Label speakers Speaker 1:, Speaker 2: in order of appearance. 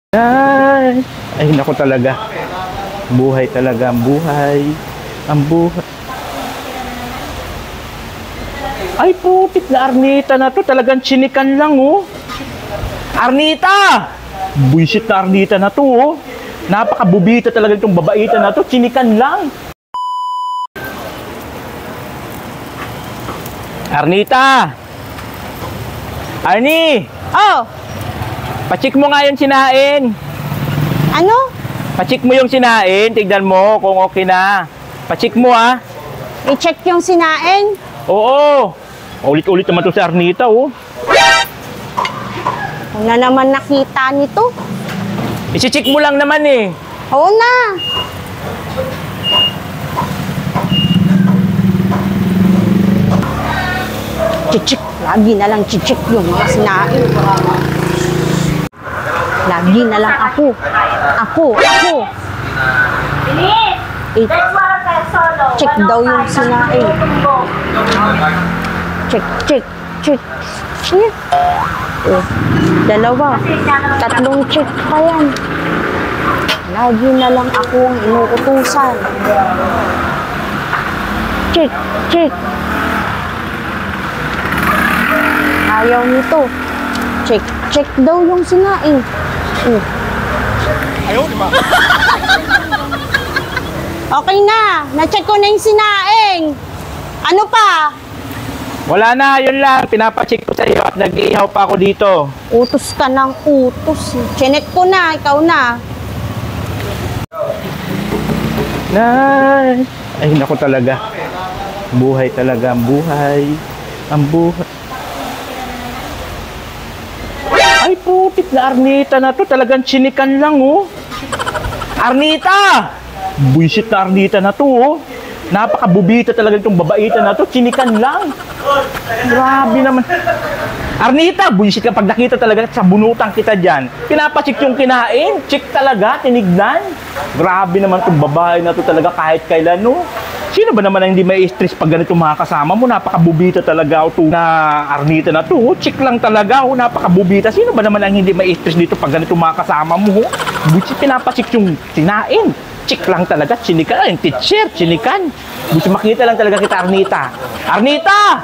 Speaker 1: Ay, naku talaga. Buhay talaga, ang buhay. Ang buhay. Ay, putik na Arnita na to. Talagang chinikan lang, oh. Arnita! Buisit na Arnita na to, oh. Napakabubita talaga itong babaita na to. Chinikan lang. Arnita! Arnie!
Speaker 2: Oh!
Speaker 1: Pacheck mo nga yung sinain.
Speaker 2: Ano?
Speaker 1: Pacheck mo yung sinain. Tignan mo kung okay na. Pacheck mo, ah.
Speaker 2: I-check yung sinaing?
Speaker 1: Oo. Ulit-ulit naman to si Arnita, oh.
Speaker 2: Ano na naman nakita nito?
Speaker 1: I-check mo lang naman, eh.
Speaker 2: Oo na. Chichik. Lagi na lang chichik yung mga sinain. Lagi na lang ako. Ako. Check daw yung sinain. Check. Oh, dalawa. Tatlong check pa yan. Lagi na lang ako ang inuutusan. Check. Ayaw nito. Check daw yung sinain.
Speaker 1: Ayaw, di ba?
Speaker 2: Okay na. Na-check ko na yung sinaing. Ano pa?
Speaker 1: Wala na, yun lang. Pinapacheck ko sa iyo at nag-iihaw pa ako dito.
Speaker 2: Utos ka ng utos. Chinek ko na. Ikaw na.
Speaker 1: Ay, naku talaga. Buhay talaga, ang buhay. Ang buhay. Ay, putik na Arnita na to. Talagang chinikan lang, oh. Arnita! Buisit na Arnita na to, oh. Napakabubita talaga itong babaita na to. Chinikan lang. Grabe naman. Arnita, buisit ka pag nakita talaga sa bunutan kita dyan. Pinapacheck yung kinain. Check talaga, tinignan. Grabe naman itong babae na to talaga kahit kailan, no? Sino ba naman ang hindi may stress pag ganito mga kasama mo? Napakabubita talaga ito na Arnita na to. Check lang talaga, oh. Napakabubita. Sino ba naman ang hindi may stress dito pag ganito mga kasama mo? Buti pinapacheck yung kinain. Check lang talaga. Chinikan. Yung teacher, chinikan. Buti makita lang talaga kita, Arnita. Arnita!